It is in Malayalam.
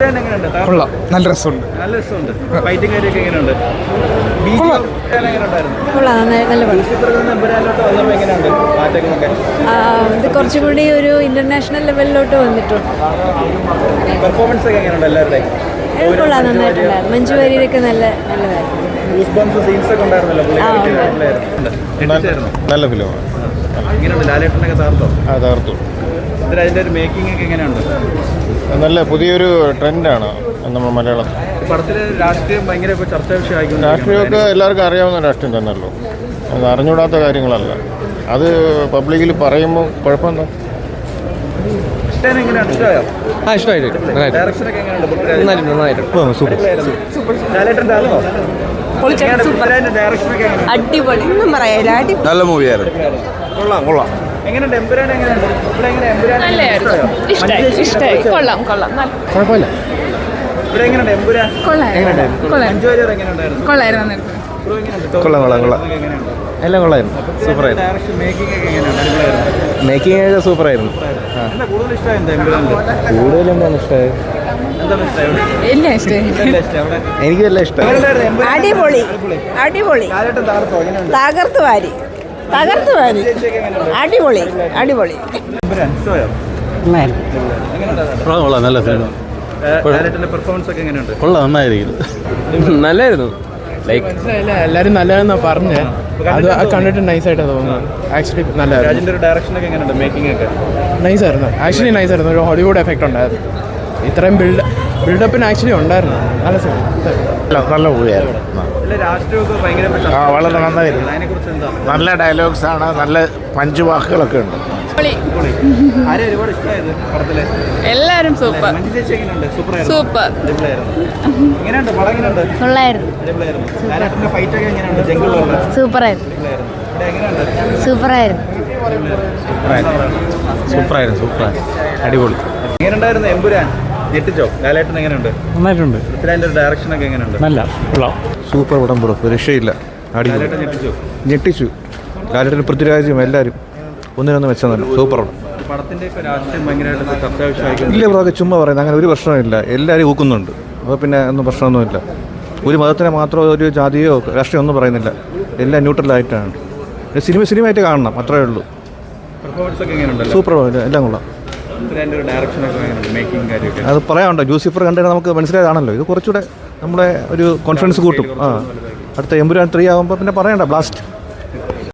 കൊള്ളാം, നല്ല രസമുണ്ട്. ഫൈറ്റിംഗ് കാര്യമൊക്കെ എങ്ങനെയുണ്ട്? ഇത് കുറച്ചുകൂടി ഒരു ഇന്റർനാഷണൽ ലെവലിലോട്ട് വന്നിട്ടുണ്ട്. പെർഫോമൻസ് ഒക്കെ എങ്ങനെയുണ്ട് എല്ലാവരുടെയും? കൊള്ളാം, നന്നായിട്ടുണ്ടായിരുന്നു. മഞ്ജു വാര്യരൊക്കെ നല്ലതായിരുന്നു. നല്ല ഫിലിമാണ്. ലാലേട്ടനൊക്കെ തകർത്തു. അതിന്റെ ഒരു മേക്കിംഗ് ഒക്കെ എങ്ങനെയുണ്ട്? നല്ല പുതിയൊരു ട്രെൻഡാണ് നമ്മൾ മലയാളം പടത്തില്. രാഷ്ട്രീയം ഭയങ്കര ചർച്ചാ വിഷയമായിരിക്കും. രാഷ്ട്രീയമൊക്കെ എല്ലാവർക്കും അറിയാവുന്ന രാഷ്ട്രീയം തന്നെയല്ലോ, അത് അറിഞ്ഞുകൂടാത്ത കാര്യങ്ങളല്ല. അത് പബ്ലിക്കിൽ പറയുമ്പോൾ കുഴപ്പമെന്താ? അടിപൊളി, ഒന്നും പറയാനില്ല. നല്ല മൂവിയായിരുന്നു. കൊള്ളാം കൊള്ളാം. എങ്ങനെയുണ്ട് എമ്പുരാൻ? എങ്ങനെയുണ്ട് ഇവിടെ? ഇഷ്ടമായി. കൊള്ളാം കൊള്ളാം, കുഴപ്പമില്ല. ഇവിടെ എങ്ങനെയുണ്ട് എമ്പുരാൻ? മഞ്ജു വാര്യർ എങ്ങനെയുണ്ടായിരുന്നു? കൊള്ളായിരുന്നു. കൊള്ളാം കൊള്ളാം കൊള്ളാം, എല്ലാം കൊള്ളായിരുന്നു. സൂപ്പറായിരുന്നു. ഡയറക്ഷൻ മേക്കിംഗ് ഒക്കെ എങ്ങനെയുണ്ട്? മേക്കിംഗ് ഒക്കെ സൂപ്പറായിരുന്നു. കൂടുതൽ ഇഷ്ടമായിരുന്നു എമ്പുരാനിൽ? കൂടുതലും എന്താണ് ഇഷ്ടമായത്? എല്ലാം ഇഷ്ടമായി. എനിക്ക് എല്ലാം ഇഷ്ടമായി. അടിപൊളി അടിപൊളി, തകർത്ത് വാരി അടിപൊളി അടിപൊളി. കൊള്ളാം, നല്ല സിനിമ. പെർഫോമൻസ് ഒക്കെ എങ്ങനെയുണ്ട്? കൊള്ളാം, നന്നായിരിക്കും. നല്ലായിരുന്നു. ലൈക്ക് എല്ലാവരും നല്ലതെന്നാ പറഞ്ഞ്, അത് കണ്ടിട്ട് നൈസായിട്ടാണ് തോന്നുന്നത്. ആക്ച്വലി നല്ലതായിരുന്നു. രാജിന്റെ ഒരു ഡയറക്ഷൻ ഒക്കെ എങ്ങനെയുണ്ട്? മേക്കിംഗ് ഒക്കെ നൈസായിരുന്നു. ആക്ച്വലി നൈസായിരുന്നു. ഒരു ഹോളിവുഡ് എഫക്റ്റ് ഉണ്ടായിരുന്നു. ഇത്രയും ബിൽഡപ്പിന് ആക്ച്വലി ഉണ്ടായിരുന്നു. നല്ല സിനിമ, നല്ല മൂവിയായിരുന്നു. വളരെ നന്നായിരുന്നു. നല്ല ഡയലോഗ്സ് ആണ്, നല്ല പഞ്ച് വാക്കുകളൊക്കെ ഉണ്ട്. എല്ലാവരും സൂപ്പർ സൂപ്പർ. സൂപ്പറായിരുന്നു സൂപ്പറായിരുന്നു സൂപ്പറായിരുന്നു. അടിപൊളി. എങ്ങനെയുണ്ടായിരുന്നു എമ്പുരാൻ? ഞെട്ടിച്ചോ? ലാലേട്ടൻ എങ്ങനെയുണ്ട്? നന്നായിട്ടുണ്ട്. അതിന്റെ ഡയറക്ഷൻ ഒക്കെ എങ്ങനെയുണ്ട്? നല്ല കൊള്ളാം. സൂപ്പർ പടം ബ്രോ, രക്ഷയില്ല. ഞെട്ടിച്ചു. ലാലേട്ടൻ, പൃഥ്വിരാജും എല്ലാവരും ഒന്നിനൊന്ന് വെച്ചതല്ല. സൂപ്പർ പടം. പടത്തിന്റെ രാഷ്ട്രീയം ഭയങ്കരമായിട്ട് ചർച്ചാ വിഷയമായിരിക്കും. ഇല്ല ബ്രോ, ചുമ്മാ പറയുന്നത്. അങ്ങനെ ഒരു പ്രശ്നമില്ല. എല്ലാവരും ഊക്കുന്നുണ്ട്. അപ്പോൾ പിന്നെ ഒന്നും പ്രശ്നമൊന്നുമില്ല. ഒരു മതത്തിനെ മാത്രമോ ഒരു ജാതിയോ രാഷ്ട്രീയം ഒന്നും പറയുന്നില്ല. എല്ലാം ന്യൂട്രലായിട്ടാണ്. സിനിമയായിട്ട് കാണണം, അത്രയേ ഉള്ളൂ. പെർഫോമൻസ് ഒക്കെ എങ്ങനെയുണ്ട്? സൂപ്പർ, എല്ലാം കൊള്ളാം. അത് പറയാനുണ്ടോ? ലൂസിഫർ കണ്ടുകഴിഞ്ഞാൽ നമുക്ക് മനസ്സിലായതാണല്ലോ. ഇത് കുറച്ചുകൂടെ നമ്മളെ ഒരു കോൺഫിഡൻസ് കൂട്ടും. അടുത്ത എമ്പുരാൻ 3 ആകുമ്പോൾ പിന്നെ പറയണ്ട, ബ്ലാസ്റ്റ്.